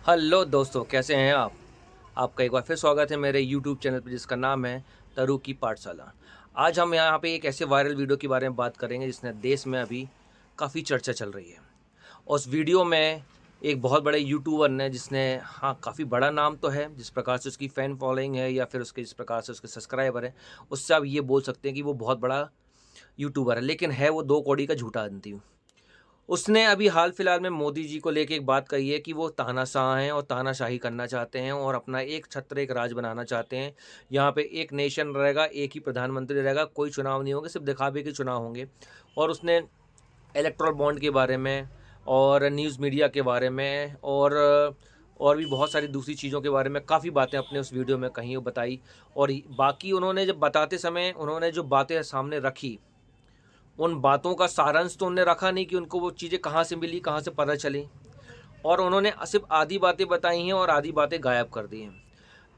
Hello दोस्तों, कैसे हैं आप? आपका एक बार फिर स्वागत है मेरे यूट्यूब चैनल पे जिसका नाम है तरू की पाठशाला। आज हम यहाँ पे एक ऐसे वायरल वीडियो के बारे में बात करेंगे जिसने देश में अभी काफ़ी चर्चा चल रही है। और उस वीडियो में एक बहुत बड़े यूट्यूबर ने जिसने काफ़ी बड़ा नाम तो है, जिस प्रकार से उसकी फ़ैन फॉलोइंग है या फिर उसके जिस प्रकार से उसके सब्सक्राइबर हैं, उससे आप ये बोल सकते हैं कि वो बहुत बड़ा यूट्यूबर है, लेकिन है वो 2 कौड़ी का झूठा आदमी। उसने अभी हाल फिलहाल में मोदी जी को लेके एक बात कही है कि वो तानाशाह हैं और तानाशाही करना चाहते हैं और अपना एक छत्र एक राज बनाना चाहते हैं। यहाँ पे एक नेशन रहेगा, एक ही प्रधानमंत्री रहेगा, कोई चुनाव नहीं होंगे, सिर्फ दिखावे के चुनाव होंगे। और उसने इलेक्टोरल बॉन्ड के बारे में और न्यूज़ मीडिया के बारे में और भी बहुत सारी दूसरी चीज़ों के बारे में काफ़ी बातें अपने उस वीडियो में कहीं बताई। और बाकी उन्होंने जब बताते समय उन्होंने जो बातें सामने रखी, उन बातों का सारांश तो उन्होंने रखा नहीं कि उनको वो चीज़ें कहाँ से मिली, कहाँ से पता चली। और उन्होंने सिर्फ़ आधी बातें बताई हैं और आधी बातें गायब कर दी हैं।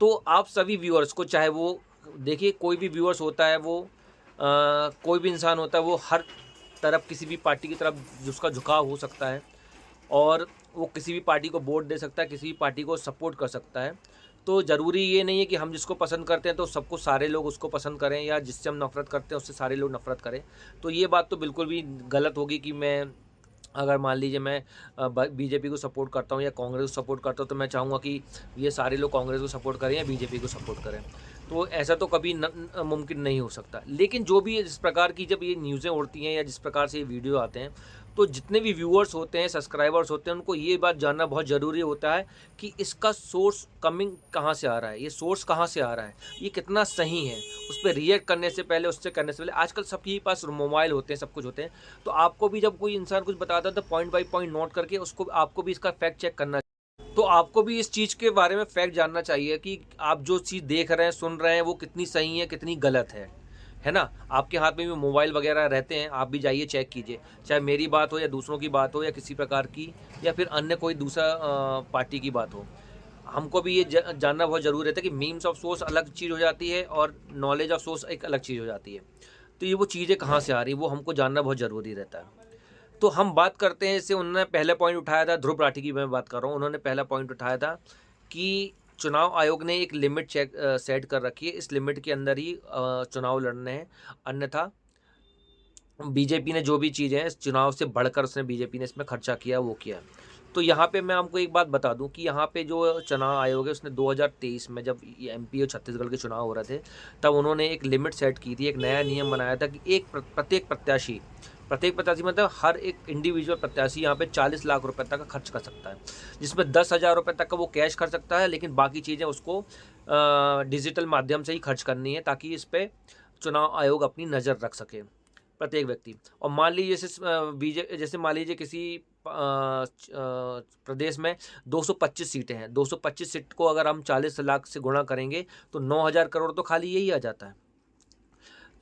तो आप सभी व्यूअर्स को, चाहे वो देखिए कोई भी व्यूअर्स होता है, वो कोई भी इंसान होता है, वो हर तरफ किसी भी पार्टी की तरफ उसका झुकाव हो सकता है और वो किसी भी पार्टी को वोट दे सकता है, किसी भी पार्टी को सपोर्ट कर सकता है। तो ज़रूरी ये नहीं है कि हम जिसको पसंद करते हैं तो सबको सारे लोग उसको पसंद करें, या जिससे हम नफ़रत करते हैं उससे सारे लोग नफ़रत करें। तो ये बात तो बिल्कुल भी गलत होगी कि मैं, अगर मान लीजिए मैं बीजेपी को सपोर्ट करता हूँ या कांग्रेस को सपोर्ट करता हूँ, तो मैं चाहूँगा कि ये सारे लोग कांग्रेस को सपोर्ट करें या बीजेपी को सपोर्ट करें। तो ऐसा तो कभी मुमकिन नहीं हो सकता। लेकिन जो भी जिस प्रकार की जब ये न्यूज़ें उड़ती हैं या जिस प्रकार से ये वीडियो आते हैं, तो जितने भी व्यूअर्स होते हैं, सब्सक्राइबर्स होते हैं, उनको ये बात जानना बहुत ज़रूरी होता है कि इसका सोर्स कमिंग कहाँ से आ रहा है, ये सोर्स कहाँ से आ रहा है, ये कितना सही है। उस पे रिएक्ट करने से पहले, उससे करने से पहले, आजकल सबके पास मोबाइल होते हैं, सब कुछ होते हैं। तो आपको भी जब कोई इंसान कुछ बताता है तो पॉइंट बाय पॉइंट नोट करके उसको, आपको भी इसका फैक्ट चेक करना, तो आपको भी इस चीज़ के बारे में फैक्ट जानना चाहिए कि आप जो चीज़ देख रहे हैं, सुन रहे हैं, वो कितनी सही है, कितनी गलत है ना? आपके हाथ में भी मोबाइल वगैरह रहते हैं, आप भी जाइए चेक कीजिए, चाहे मेरी बात हो या दूसरों की बात हो या किसी प्रकार की, या फिर अन्य कोई दूसरा पार्टी की बात हो। हमको भी ये जानना बहुत ज़रूरी रहता है कि मीम्स ऑफ सोर्स अलग चीज़ हो जाती है और नॉलेज ऑफ सोर्स एक अलग चीज़ हो जाती है। तो ये वो चीज़ें कहाँ से आ रही हैं, वो हमको जानना बहुत ज़रूरी रहता है। तो हम बात करते हैं, जैसे उन्होंने पहले पॉइंट उठाया था, ध्रुव राठी की मैं बात कर रहा हूँ, उन्होंने पहला पॉइंट उठाया था कि चुनाव आयोग ने एक लिमिट सेट कर रखी है, इस लिमिट के अंदर ही चुनाव लड़ने हैं, अन्यथा बीजेपी ने जो भी चीज़ें हैं, इस चुनाव से बढ़कर उसने बीजेपी ने इसमें खर्चा किया, वो किया। तो यहाँ पे मैं आपको एक बात बता दूँ कि यहाँ पे जो चुनाव आयोग है, उसने 2023 में जब ये एमपी और छत्तीसगढ़ के चुनाव हो रहे थे, तब उन्होंने एक लिमिट सेट की थी, एक नया नियम बनाया था कि प्रत्येक प्रत्याशी मतलब हर एक इंडिविजुअल प्रत्याशी यहाँ पे 40 लाख रुपए तक का खर्च कर सकता है, जिसमें 10,000 रुपये तक का वो कैश कर सकता है, लेकिन बाकी चीज़ें उसको डिजिटल माध्यम से ही खर्च करनी है, ताकि इस पे चुनाव आयोग अपनी नज़र रख सके, प्रत्येक व्यक्ति। और मान लीजिए जैसे मान लीजिए किसी प्रदेश में 225 सीटें हैं, 225 सीट को अगर हम 40 लाख से गुणा करेंगे तो 9,000 करोड़ तो खाली यही आ जाता है।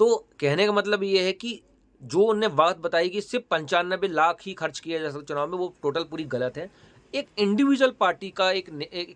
तो कहने का मतलब ये है कि जो उन्होंने बात बताई कि सिर्फ 95 लाख ही खर्च किया जा सकता चुनाव में, वो टोटल पूरी गलत है। एक इंडिविजुअल पार्टी का एक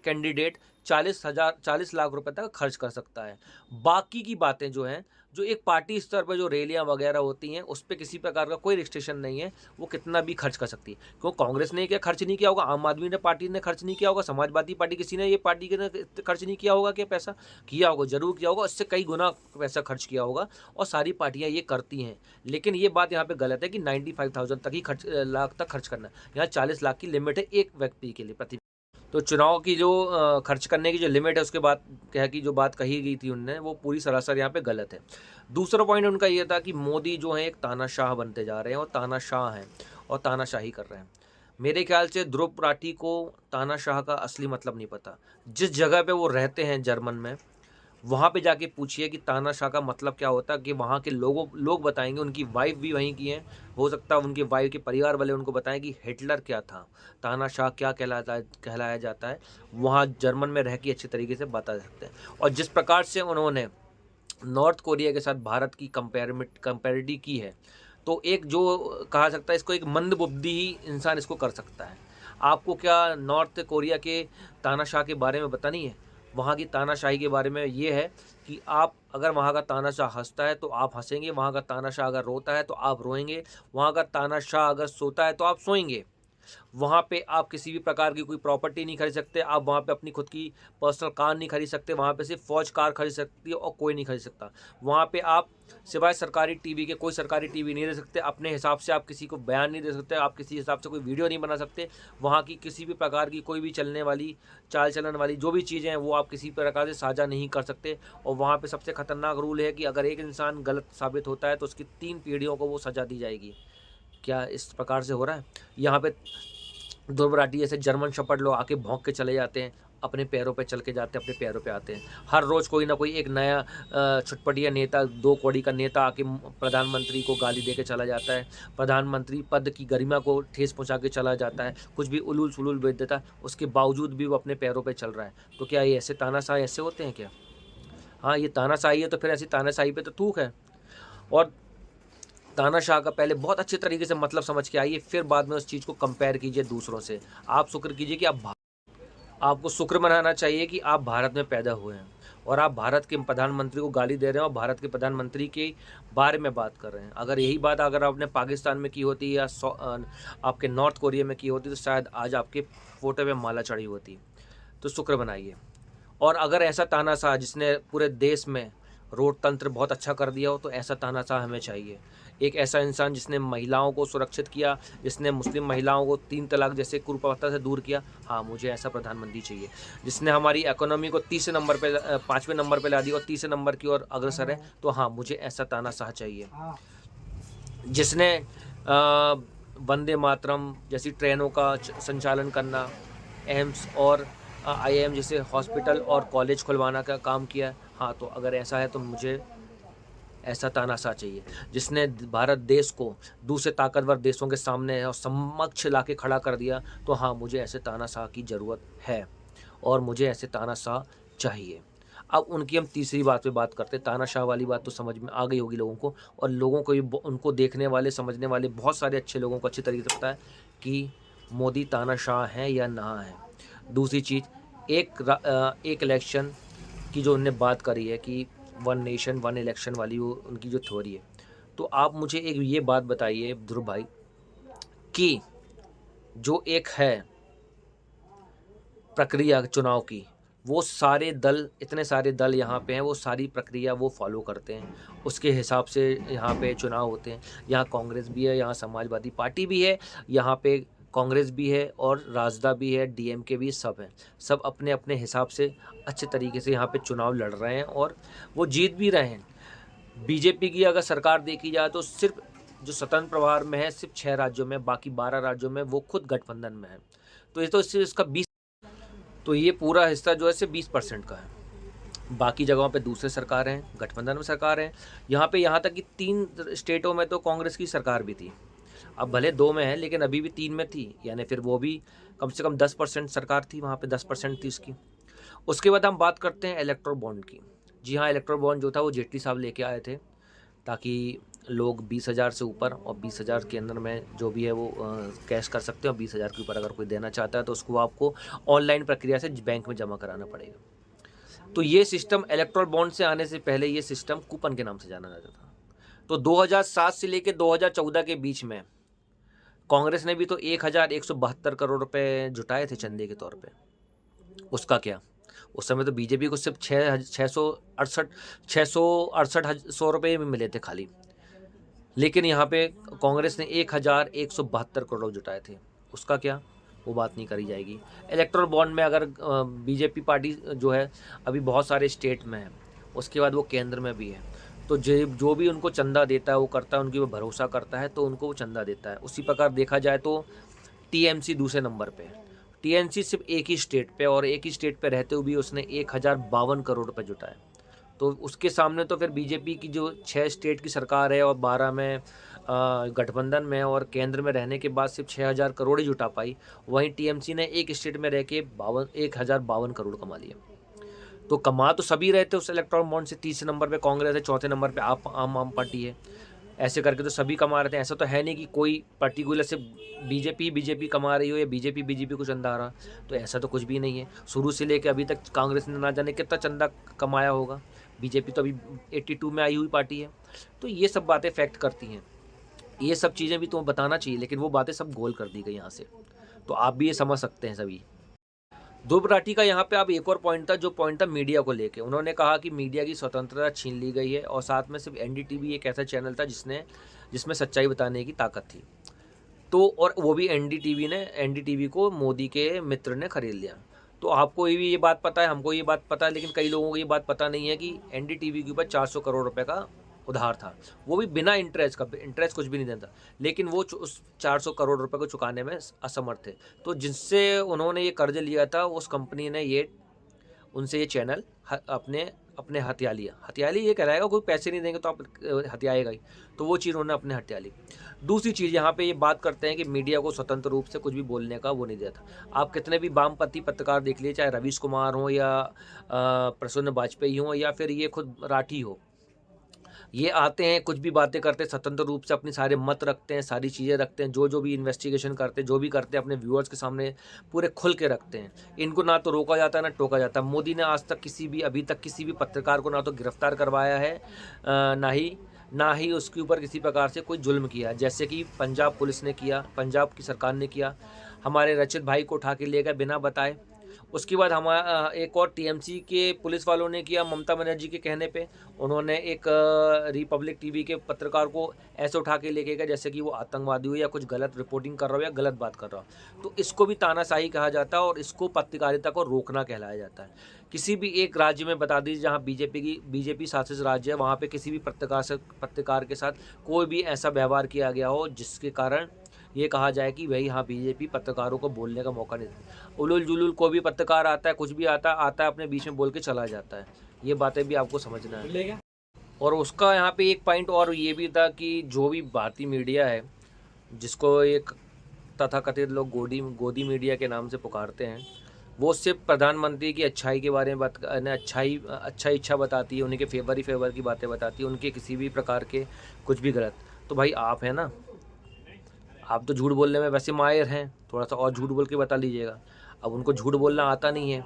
कैंडिडेट 40 लाख रुपए तक खर्च कर सकता है। बाकी की बातें जो हैं, जो एक पार्टी स्तर पर जो रैलियां वगैरह होती हैं, उस पे किसी प्रकार का कोई रिस्ट्रिक्शन नहीं है, वो कितना भी खर्च कर सकती है। क्यों कांग्रेस ने क्या खर्च नहीं किया होगा, आम आदमी ने पार्टी ने खर्च नहीं किया होगा, समाजवादी पार्टी किसी ने ये पार्टी ने खर्च नहीं किया होगा, क्या पैसा किया होगा, जरूर किया होगा, उससे कई गुना पैसा खर्च किया होगा। और सारी पार्टियां ये करती हैं। लेकिन ये बात यहाँ पे गलत है कि 95,000 तक ही लाख तक खर्च करना है। यहाँ 40 लाख की लिमिट है एक व्यक्ति के लिए प्रति। तो चुनाव की जो खर्च करने की जो लिमिट है, उसके बाद क्या है कि जो बात कही गई थी उनने, वो पूरी सरासर यहाँ पे गलत है। दूसरा पॉइंट उनका ये था कि मोदी जो है एक तानाशाह बनते जा रहे हैं और तानाशाह हैं और तानाशाही कर रहे हैं। मेरे ख्याल से ध्रुव राठी को तानाशाह का असली मतलब नहीं पता। जिस जगह पे वो रहते हैं जर्मन में, वहाँ पे जाके पूछिए कि तानाशाह का मतलब क्या होता है, कि वहाँ के लोग बताएंगे, उनकी वाइफ भी वहीं की हैं, हो सकता है उनकी वाइफ के परिवार वाले उनको बताएं कि हिटलर क्या था, तानाशाह क्या कहलाया जाता है। वहाँ जर्मन में रह के अच्छे तरीके से बता सकते हैं। और जिस प्रकार से उन्होंने नॉर्थ कोरिया के साथ भारत की कंपेरिटी की है, तो एक जो कहा सकता है, इसको एक मंदबुद्धि ही इंसान इसको कर सकता है। आपको क्या नॉर्थ कोरिया के तानाशाह के बारे में पता नहीं है? वहाँ की तानाशाही के बारे में ये है कि आप, अगर वहाँ का तानाशाह हंसता है तो आप हंसेंगे, वहाँ का तानाशाह अगर रोता है तो आप रोएंगे, वहाँ का तानाशाह अगर सोता है तो आप सोएंगे। वहाँ पे आप किसी भी प्रकार की कोई प्रॉपर्टी नहीं खरीद सकते, आप वहाँ पे अपनी खुद की पर्सनल कार नहीं खरीद सकते, वहाँ पे सिर्फ फ़ौज कार खरीद सकती है और कोई नहीं खरीद सकता। वहाँ पे आप सिवाय सरकारी टीवी के कोई सरकारी टीवी नहीं दे सकते, अपने हिसाब से आप किसी को बयान नहीं दे सकते, आप किसी हिसाब से कोई वीडियो नहीं बना सकते। वहाँ की किसी भी प्रकार की कोई भी चलने वाली, चाल चलन वाली जो भी चीज़ें हैं वो आप किसी प्रकार से साझा नहीं कर सकते। और वहाँ पे सबसे खतरनाक रूल है कि अगर एक इंसान गलत साबित होता है तो उसकी 3 पीढ़ियों को वो सज़ा दी जाएगी। क्या इस प्रकार से हो रहा है? यहाँ पे दुर्बराटी जैसे जर्मन शेपर्ड लोग आके भौंक के चले जाते हैं, अपने पैरों पे चल के जाते हैं, अपने पैरों पे आते हैं। हर रोज़ कोई ना कोई एक नया चुटपुटिया नेता, 2 कौड़ी का नेता आके प्रधानमंत्री को गाली दे के चला जाता है, प्रधानमंत्री पद की गरिमा को ठेस पहुँचा के चला जाता है, कुछ भी उलूल-सुलूल बेच देता है, उसके बावजूद भी वो अपने पैरों पे चल रहा है। तो क्या ये ऐसे तानाशाह ऐसे होते हैं क्या? हाँ, ये तानाशाही है तो फिर ऐसी तानाशाही पे तो थूक है। और तानाशाह का पहले बहुत अच्छे तरीके से मतलब समझ के आइए, फिर बाद में उस चीज़ को कंपेयर कीजिए दूसरों से। आप शुक्र कीजिए कि आपको शुक्र मनाना चाहिए कि आप भारत में पैदा हुए हैं और आप भारत के प्रधानमंत्री को गाली दे रहे हैं और भारत के प्रधानमंत्री के बारे में बात कर रहे हैं। अगर यही बात अगर आपने पाकिस्तान में की होती या आपके नॉर्थ कोरिया में की होती तो शायद आज आपके फ़ोटो में माला चढ़ी होती। तो शुक्र मनाइए। और अगर ऐसा तानाशाह जिसने पूरे देश में रोड तंत्र बहुत अच्छा कर दिया हो तो ऐसा तानाशाह हमें चाहिए। एक ऐसा इंसान जिसने महिलाओं को सुरक्षित किया, जिसने मुस्लिम महिलाओं को 3 तलाक जैसे कुप्रथा से दूर किया, हाँ मुझे ऐसा प्रधानमंत्री चाहिए। जिसने हमारी इकोनॉमी को तीसरे नंबर पे 5वें नंबर पे ला दी और तीसरे नंबर की ओर अग्रसर है, तो हाँ मुझे ऐसा तानाशाह चाहिए। जिसने वंदे मातरम जैसी ट्रेनों का संचालन करना, एम्स और आईआईएम जैसे हॉस्पिटल और कॉलेज खुलवाना का काम किया, हाँ तो अगर ऐसा है तो मुझे ऐसा तानाशाह चाहिए। जिसने भारत देश को दूसरे ताकतवर देशों के सामने और समक्ष ला के खड़ा कर दिया, तो हाँ मुझे ऐसे तानाशाह की ज़रूरत है और मुझे ऐसे तानाशाह चाहिए। अब उनकी हम तीसरी बात पे बात करते हैं। तानाशाह वाली बात तो समझ में आ गई होगी लोगों को, और लोगों को ये उनको देखने वाले समझने वाले बहुत सारे अच्छे लोगों को अच्छी तरीके से पता है कि मोदी तानाशाह हैं या ना हैं। दूसरी चीज़, एक इलेक्शन की जो उनने बात करी है कि 1 नेशन 1 इलेक्शन वाली वो उनकी जो थ्योरी है, तो आप मुझे एक ये बात बताइए ध्रुव भाई कि जो एक है प्रक्रिया चुनाव की, वो सारे दल, इतने सारे दल यहाँ पे हैं, वो सारी प्रक्रिया वो फॉलो करते हैं, उसके हिसाब से यहाँ पे चुनाव होते हैं। यहाँ कांग्रेस भी है, यहाँ समाजवादी पार्टी भी है, यहाँ पे कांग्रेस भी है और राजदा भी है, डीएमके भी, सब हैं। सब अपने अपने हिसाब से अच्छे तरीके से यहाँ पे चुनाव लड़ रहे हैं और वो जीत भी रहे हैं। बीजेपी की अगर सरकार देखी जाए तो सिर्फ जो स्वतंत्र प्रभार में है सिर्फ 6 राज्यों में, बाकी 12 राज्यों में वो खुद गठबंधन में है। तो ये तो सिर्फ इसका 20, तो ये पूरा हिस्सा जो है सिर्फ 20% का है। बाकी जगहों पे दूसरे सरकार हैं, गठबंधन में सरकार है। यहाँ तक कि 3 स्टेटों में तो कांग्रेस की सरकार भी थी। अब भले 2 में है लेकिन अभी भी 3 में थी, यानी फिर वो भी कम से कम 10% सरकार थी, वहाँ पे 10% थी इसकी। उसके बाद हम बात करते हैं इलेक्ट्रो बॉन्ड की। जी हाँ, इलेक्ट्रो बॉन्ड जो था वो जेटली साहब लेके आए थे ताकि लोग 20,000 से ऊपर और 20,000 के अंदर में जो भी है वो कैश कर सकते हैं, और 20,000 के ऊपर अगर कोई देना चाहता है तो उसको आपको ऑनलाइन प्रक्रिया से बैंक में जमा कराना पड़ेगा। तो ये सिस्टम इलेक्ट्रल बॉन्ड से आने से पहले ये सिस्टम कूपन के नाम से जाना जाता था। तो 2007 से लेकर 2014 के बीच में कांग्रेस ने भी तो 1,172 करोड़ रुपए जुटाए थे चंदे के तौर पे। उसका क्या, उस समय तो बीजेपी को सिर्फ 668 रुपये में मिले थे खाली, लेकिन यहाँ पे कांग्रेस ने 1,172 करोड़ जुटाए थे। उसका क्या, वो बात नहीं करी जाएगी। इलेक्ट्रल बॉन्ड में अगर बीजेपी पार्टी जो है अभी बहुत सारे स्टेट में है, उसके बाद वो केंद्र में भी है, तो जो भी उनको चंदा देता है वो करता है, उनकी वो भरोसा करता है तो उनको वो चंदा देता है। उसी प्रकार देखा जाए तो टीएमसी दूसरे नंबर पे है। टीएमसी सिर्फ एक ही स्टेट पे, और एक ही स्टेट पे रहते हुए भी उसने 1,052 करोड़ रुपये जुटाए। तो उसके सामने तो फिर बीजेपी की जो 6 स्टेट की सरकार है और 12 में गठबंधन में और केंद्र में रहने के बाद सिर्फ 6,000 करोड़ ही जुटा पाई। वहीं टीएमसी ने एक स्टेट में रह के 1,052 करोड़ कमा लिया। तो कमा तो सभी रहे थे उस इलेक्ट्रॉल बॉन्ड से। तीसरे नंबर पे कांग्रेस है, चौथे नंबर पे आम पार्टी है। ऐसे करके तो सभी कमा रहे थे। ऐसा तो है नहीं कि कोई पर्टिकुलर से बीजेपी कमा रही हो या बीजेपी को चंदा आ रहा, तो ऐसा तो कुछ भी नहीं है। शुरू से लेकर अभी तक कांग्रेस ने ना जाने कितना चंदा कमाया होगा। बीजेपी तो अभी 82 में आई हुई पार्टी है। तो ये सब बातें फैक्ट करती हैं, ये सब चीज़ें भी तुम्हें बताना चाहिए, लेकिन वो बातें सब गोल कर दी गई यहाँ से। तो आप भी ये समझ सकते हैं सभी। ध्रुव राठी का यहाँ पे अब एक और पॉइंट था, जो पॉइंट था मीडिया को लेके। उन्होंने कहा कि मीडिया की स्वतंत्रता छीन ली गई है और साथ में सिर्फ एनडीटीवी एक ऐसा चैनल था जिसमें सच्चाई बताने की ताकत थी। तो और वो भी एनडीटीवी को मोदी के मित्र ने खरीद लिया। तो आपको भी ये बात पता है, हमको ये बात पता है, लेकिन कई लोगों को ये बात पता नहीं है कि एनडीटीवी के ऊपर 400 करोड़ रुपए का उधार था, वो भी बिना इंटरेस्ट का। इंटरेस्ट कुछ भी नहीं देता, लेकिन वो उस 400 करोड़ रुपए को चुकाने में असमर्थ थे। तो जिनसे उन्होंने ये कर्ज लिया था, उस कंपनी ने उनसे ये चैनल अपने अपने हथिया लिया। हथियाली ये कहलाएगा, कोई पैसे नहीं देंगे तो आप हथियाएगा ही। तो वो चीज़ उन्होंने अपने हथिया ली। दूसरी चीज़ यहाँ पे ये बात करते हैं कि मीडिया को स्वतंत्र रूप से कुछ भी बोलने का वो नहीं देता। आप कितने भी वामपंथी पत्रकार देख लीजिए, चाहे रवीश कुमार हो या प्रसन्न वाजपेयी हो या फिर ये खुद राठी हो, ये आते हैं, कुछ भी बातें करते हैं, स्वतंत्र रूप से अपनी सारे मत रखते हैं, सारी चीज़ें रखते हैं, जो भी इन्वेस्टिगेशन करते हैं, जो भी करते हैं अपने व्यूअर्स के सामने पूरे खुल के रखते हैं। इनको ना तो रोका जाता है ना टोका जाता। मोदी ने आज तक अभी तक किसी भी पत्रकार को ना तो गिरफ्तार करवाया है, ना ही उसके ऊपर किसी प्रकार से कोई जुल्म किया, जैसे कि पंजाब पुलिस ने किया, पंजाब की सरकार ने किया। हमारे रचित भाई को उठा के ले गए बिना बताए। उसके बाद हमारा एक और टीएमसी के पुलिस वालों ने किया, ममता बनर्जी के कहने पे। उन्होंने एक रिपब्लिक टीवी के पत्रकार को ऐसे उठा के लेके गए जैसे कि वो आतंकवादी हो या कुछ गलत रिपोर्टिंग कर रहा हो या गलत बात कर रहा हो। तो इसको भी तानाशाही कहा जाता है और इसको पत्रकारिता को रोकना कहलाया जाता है। किसी भी एक राज्य में बता दीजिए जहाँ बीजेपी शासित राज्य है, वहाँ पे किसी भी पत्रकार के साथ कोई भी ऐसा व्यवहार किया गया हो जिसके कारण ये कहा जाए कि भाई हाँ, बीजेपी पत्रकारों को बोलने का मौका नहीं देती। उलुल जुलुल को भी पत्रकार आता है, कुछ भी आता है अपने बीच में बोल के चला जाता है। ये बातें भी आपको समझना है। और उसका यहाँ पे एक पॉइंट और ये भी था कि जो भी भारतीय मीडिया है, जिसको एक तथाकथित लोग गोदी मीडिया के नाम से पुकारते हैं, वो सिर्फ प्रधानमंत्री की अच्छाई के बारे में अच्छा इच्छा बताती है, उनके फेवर की बातें बताती है, उनके किसी भी प्रकार के कुछ भी गलत। तो भाई आप हैं ना, आप तो झूठ बोलने में वैसे माहिर हैं, थोड़ा सा और झूठ बोल के बता लीजिएगा। अब उनको झूठ बोलना आता नहीं है,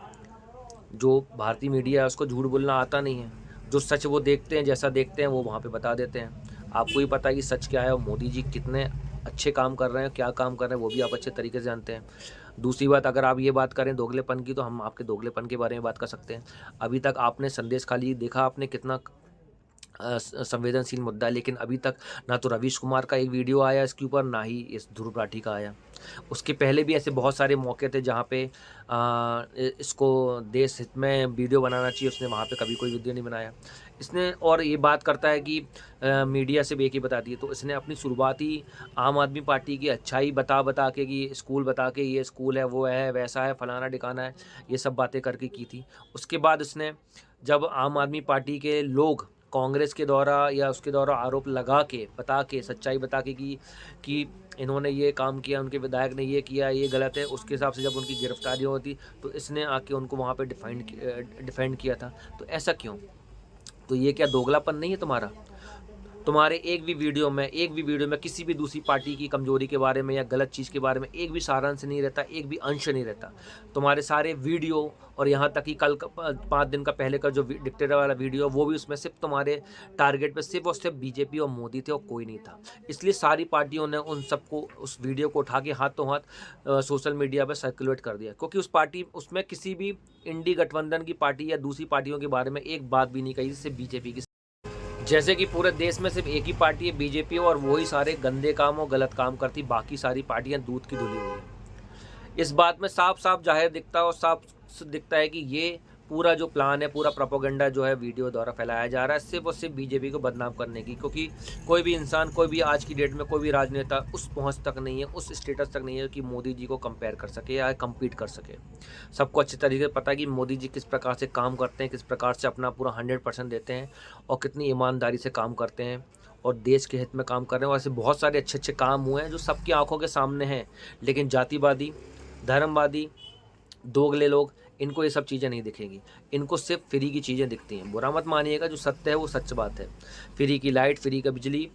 जो भारतीय मीडिया है उसको झूठ बोलना आता नहीं है। जो सच वो देखते हैं, जैसा देखते हैं वो वहाँ पे बता देते हैं। आपको ही पता है कि सच क्या है और मोदी जी कितने अच्छे काम कर रहे हैं, क्या काम कर रहे हैं, वो भी आप अच्छे तरीके से जानते हैं। दूसरी बात, अगर आप ये बात करें दोगलेपन की, तो हम आपके दोगलेपन के बारे में बात कर सकते हैं। अभी तक आपने संदेश खाली देखा, आपने कितना संवेदनशील मुद्दा है, लेकिन अभी तक ना तो रवीश कुमार का एक वीडियो आया इसके ऊपर, ना ही इस ध्रुव राठी का आया। उसके पहले भी ऐसे बहुत सारे मौके थे जहाँ पे इसको देश हित में वीडियो बनाना चाहिए, उसने वहाँ पे कभी कोई वीडियो नहीं बनाया इसने। और ये बात करता है कि मीडिया से भी एक ही बताती है, तो इसने अपनी शुरुआत ही आम आदमी पार्टी की अच्छाई बता के कि स्कूल बता के, ये स्कूल है, वो है, वैसा है, फलाना ठिकाना है, ये सब बातें करके की थी। उसके बाद इसने जब आम आदमी पार्टी के लोग कांग्रेस के द्वारा या उसके द्वारा आरोप लगा के बता के सच्चाई बता के कि इन्होंने ये काम किया, उनके विधायक ने ये किया, ये गलत है, उसके हिसाब से जब उनकी गिरफ्तारी होती तो इसने आके उनको वहाँ पे डिफेंड किया था। तो ऐसा क्यों? तो ये क्या दोगलापन नहीं है तुम्हारा? तुम्हारे एक भी वीडियो में किसी भी दूसरी पार्टी की कमजोरी के बारे में या गलत चीज़ के बारे में एक भी सारांश नहीं रहता, एक भी अंश नहीं रहता तुम्हारे सारे वीडियो। और यहाँ तक कि कल 5 दिन का पहले का जो डिक्टेटर वाला वीडियो, वो भी उसमें सिर्फ तुम्हारे टारगेट पे सिर्फ और सिर्फ बीजेपी और मोदी थे और कोई नहीं था। इसलिए सारी पार्टियों ने उन सबको उस वीडियो को उठा के हाथों हाथ सोशल मीडिया पर सर्कुलेट कर दिया, क्योंकि उसमें किसी भी इंडी गठबंधन की पार्टी या दूसरी पार्टियों के बारे में एक बात भी नहीं कही, सिर्फ बीजेपी की। जैसे कि पूरे देश में सिर्फ एक ही पार्टी है, बीजेपी, और वही सारे गंदे काम और गलत काम करती, बाकी सारी पार्टियां दूध की धुली हुई है। इस बात में साफ साफ जाहिर दिखता है और साफ दिखता है कि ये पूरा जो प्लान है, पूरा प्रोपोगंडा जो है वीडियो द्वारा फैलाया जा रहा है, सिर्फ और सिर्फ बीजेपी को बदनाम करने की। क्योंकि कोई भी इंसान, कोई भी आज की डेट में कोई भी राजनेता उस पहुंच तक नहीं है, उस स्टेटस तक नहीं है कि मोदी जी को कंपेयर कर सके या कम्पीट कर सके। सबको अच्छे तरीके से पता है कि मोदी जी किस प्रकार से काम करते हैं, किस प्रकार से अपना पूरा 100% देते हैं और कितनी ईमानदारी से काम करते हैं और देश के हित में काम कर रहे हैं। वैसे बहुत सारे अच्छे अच्छे काम हुए हैं जो सबकी आंखों के सामने हैं, लेकिन जातिवादी, धर्मवादी, दोगले लोग, इनको ये सब चीज़ें नहीं दिखेंगी। इनको सिर्फ फ्री की चीज़ें दिखती हैं। बुरा मत मानिएगा, जो सत्य है वो सच बात है। फ्री की लाइट, फ्री का बिजली,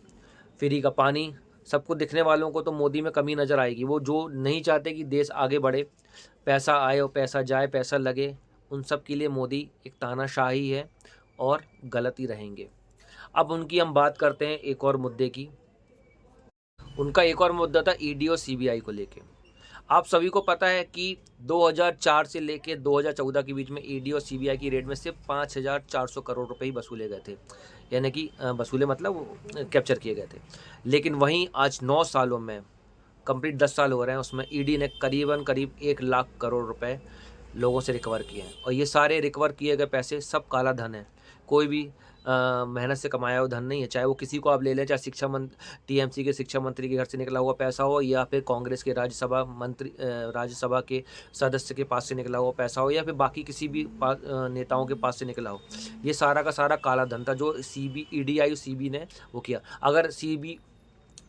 फ्री का पानी, सबको दिखने वालों को तो मोदी में कमी नज़र आएगी। वो जो नहीं चाहते कि देश आगे बढ़े, पैसा आए और पैसा जाए, पैसा लगे, उन सब के लिए मोदी एक तानाशाही है और गलत ही रहेंगे। अब उनकी हम बात करते हैं एक और मुद्दे की। उनका एक और मुद्दा था ईडी और सीबीआई को लेके। आप सभी को पता है कि 2004 से लेके 2014 के बीच में ईडी और सीबीआई की रेड में सिर्फ 5,400 करोड़ रुपए ही वसूले गए थे, यानी कि वसूले मतलब कैप्चर किए गए थे। लेकिन वहीं आज 9 सालों में कंप्लीट 10 साल हो रहे हैं, उसमें ईडी ने करीब 1 लाख करोड़ रुपए लोगों से रिकवर किए हैं। और ये सारे रिकवर किए गए पैसे सब काला धन है, कोई भी मेहनत से कमाया हुआ धन नहीं है। चाहे वो किसी को आप ले लें, चाहे टीएमसी के शिक्षा मंत्री के घर से निकला हुआ पैसा हो, या फिर कांग्रेस के राज्यसभा के सदस्य के पास से निकला हुआ पैसा हो, या फिर बाकी किसी भी नेताओं के पास से निकला हो। ये सारा का सारा काला धन था जो ईडी और सीबी ने वो किया। अगर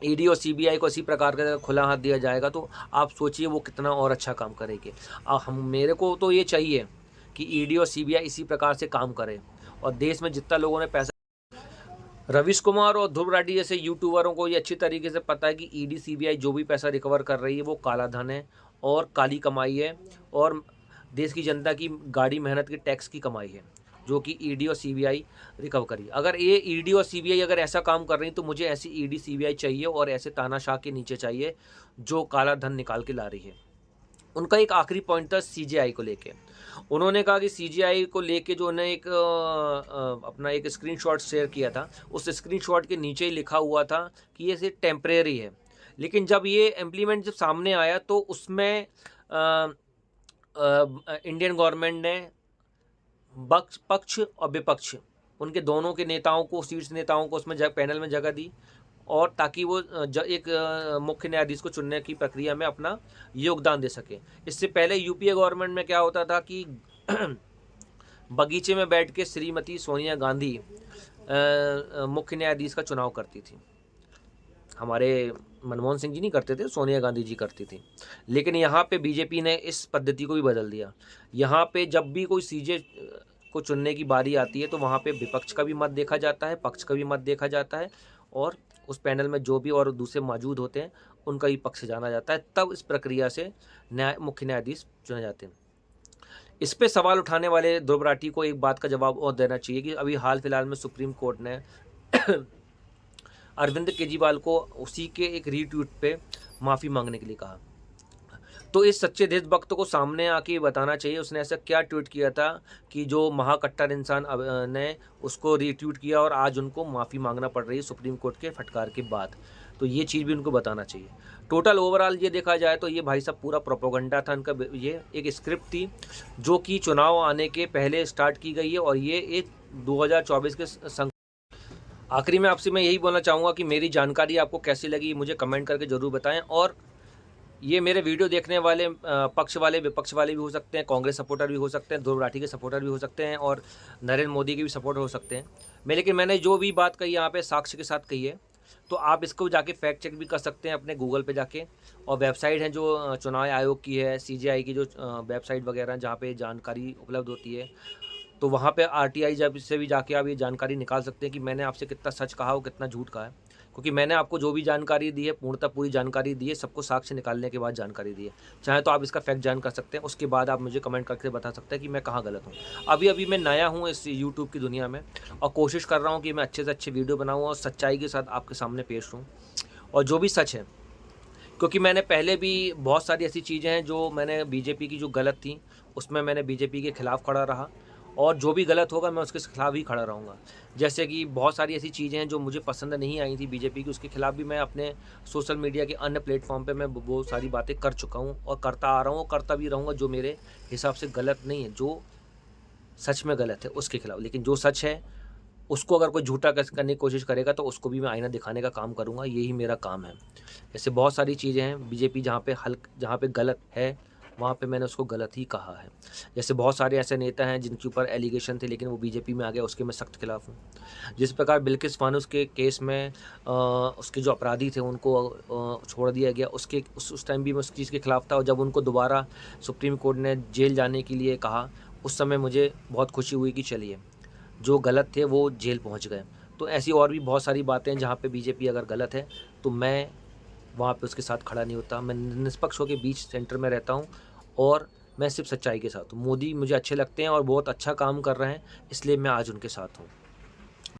ईडी और सीबीआई को इसी प्रकार का खुला हाथ दिया जाएगा तो आप सोचिए वो कितना और अच्छा काम करेंगे। मेरे को तो ये चाहिए कि ईडी और सीबीआई इसी प्रकार से काम करे, और देश में जितना लोगों ने पैसा, रवीश कुमार और ध्रुव राठी जैसे यूट्यूबरों को ये अच्छी तरीके से पता है कि ईडी सीबीआई जो भी पैसा रिकवर कर रही है वो काला धन है और काली कमाई है, और देश की जनता की गाड़ी मेहनत की टैक्स की कमाई है, जो कि ईडी और सीबीआई रिकवर करी। अगर ये ईडी और सीबीआई अगर ऐसा काम कर रही तो मुझे ऐसी ईडी सीबीआई चाहिए, और ऐसे तानाशाह के नीचे चाहिए जो काला धन निकाल के ला रही है। उनका एक आखिरी पॉइंट था सीजेआई को लेके। उन्होंने कहा कि सीजेआई को लेके जो उन्हें अपना एक स्क्रीनशॉट शेयर किया था, उस स्क्रीनशॉट के नीचे ही लिखा हुआ था कि ये सिर्फ टेम्परेरी है। लेकिन जब ये इम्प्लीमेंट जब सामने आया तो उसमें इंडियन गवर्नमेंट ने पक्ष और विपक्ष उनके दोनों के नेताओं को, शीर्ष नेताओं को उसमें पैनल में जगह दी, और ताकि वो एक मुख्य न्यायाधीश को चुनने की प्रक्रिया में अपना योगदान दे सके। इससे पहले यूपीए गवर्नमेंट में क्या होता था कि बगीचे में बैठ के श्रीमती सोनिया गांधी मुख्य न्यायाधीश का चुनाव करती थी। हमारे मनमोहन सिंह जी नहीं करते थे, सोनिया गांधी जी करती थी। लेकिन यहाँ पे बीजेपी ने इस पद्धति को भी बदल दिया। यहाँ पे जब भी कोई सीजे को चुनने की बारी आती है तो वहाँ पे विपक्ष का भी मत देखा जाता है, पक्ष का भी मत देखा जाता है, और उस पैनल में जो भी और दूसरे मौजूद होते हैं उनका ही पक्ष जाना जाता है। तब इस प्रक्रिया से मुख्य न्यायाधीश चुने जाते हैं। इस पे सवाल उठाने वाले ध्रुव राठी को एक बात का जवाब और देना चाहिए कि अभी हाल फिलहाल में सुप्रीम कोर्ट ने अरविंद केजरीवाल को उसी के एक रीट्वीट पे माफ़ी मांगने के लिए कहा। तो इस सच्चे देशभक्त को सामने आके बताना चाहिए उसने ऐसा क्या ट्वीट किया था कि जो महाकट्टर इंसान ने उसको रीट्वीट किया और आज उनको माफ़ी मांगना पड़ रही है सुप्रीम कोर्ट के फटकार के बाद। तो ये चीज़ भी उनको बताना चाहिए। टोटल ओवरऑल ये देखा जाए तो ये भाई साहब पूरा प्रोपोगंडा था उनका। ये एक स्क्रिप्ट थी जो कि चुनाव आने के पहले स्टार्ट की गई है, और ये एक 2024 के आखिरी में आपसे मैं यही बोलना चाहूँगा कि मेरी जानकारी आपको कैसी लगी मुझे कमेंट करके ज़रूर बताएं। और ये मेरे वीडियो देखने वाले पक्ष वाले विपक्ष वाले भी हो सकते हैं, कांग्रेस सपोर्टर भी हो सकते हैं, ध्रुव राठी के सपोर्टर भी हो सकते हैं, और नरेंद्र मोदी के भी सपोर्टर हो सकते हैं। लेकिन मैंने जो भी बात कही यहाँ पे साक्ष्य के साथ कही है, तो आप इसको जाके फैक्ट चेक भी कर सकते हैं अपने गूगल पे जाके। और वेबसाइट है जो चुनाव आयोग की है, सीजेआई की जो वेबसाइट वगैरह जहाँ पे जानकारी उपलब्ध होती है, तो वहाँ पे आरटीआई जब से भी जाके आप ये जानकारी निकाल सकते हैं कि मैंने आपसे कितना सच कहा हो कितना झूठ कहा है। क्योंकि मैंने आपको जो भी जानकारी दी है पूर्णतः पूरी जानकारी दी है, सबको साक्ष्य निकालने के बाद जानकारी दी है। चाहे तो आप इसका फैक्ट जान कर सकते हैं, उसके बाद आप मुझे कमेंट करके बता सकते हैं कि मैं कहाँ गलत हूँ। अभी मैं नया हूँ इस यूट्यूब की दुनिया में, और कोशिश कर रहा हूँ कि मैं अच्छे से अच्छे वीडियो बनाऊँ और सच्चाई के साथ आपके सामने पेश हूँ, और जो भी सच है। क्योंकि मैंने पहले भी बहुत सारी ऐसी चीज़ें हैं जो मैंने बीजेपी की जो गलत थी उसमें मैंने बीजेपी के खिलाफ़ खड़ा रहा, और जो भी गलत होगा मैं उसके खिलाफ़ ही खड़ा रहूँगा। जैसे कि बहुत सारी ऐसी चीज़ें हैं जो मुझे पसंद नहीं आई थी बीजेपी की, उसके खिलाफ़ भी मैं अपने सोशल मीडिया के अन्य प्लेटफॉर्म पे मैं वो सारी बातें कर चुका हूँ और करता आ रहा हूँ और करता भी रहूँगा, जो मेरे हिसाब से गलत नहीं है, जो सच में गलत है उसके खिलाफ़। लेकिन जो सच है उसको अगर कोई झूठा करने की कोशिश करेगा तो उसको भी मैं आईना दिखाने का काम करूँगा, यही मेरा काम है। ऐसे बहुत सारी चीज़ें हैं बीजेपी जहाँ पे गलत है वहाँ पे मैंने उसको गलत ही कहा है। जैसे बहुत सारे ऐसे नेता हैं जिनके ऊपर एलिगेशन थे लेकिन वो बीजेपी में आ गया, उसके मैं सख्त खिलाफ़ हूँ। जिस प्रकार बिल्किस फानूस के केस में उसके जो अपराधी थे उनको छोड़ दिया गया, उस टाइम भी मैं उस चीज़ के खिलाफ़ था। और जब उनको दोबारा सुप्रीम कोर्ट ने जेल जाने के लिए कहा उस समय मुझे बहुत खुशी हुई कि चलिए जो गलत थे वो जेल पहुंच गए। तो ऐसी और भी बहुत सारी बातें हैं जहाँ पे बीजेपी अगर गलत है तो मैं वहाँ पे उसके साथ खड़ा नहीं होता। मैं निष्पक्ष होकर बीच सेंटर में रहता हूँ और मैं सिर्फ सच्चाई के साथ हूँ। मोदी मुझे अच्छे लगते हैं और बहुत अच्छा काम कर रहे हैं, इसलिए मैं आज उनके साथ हूँ।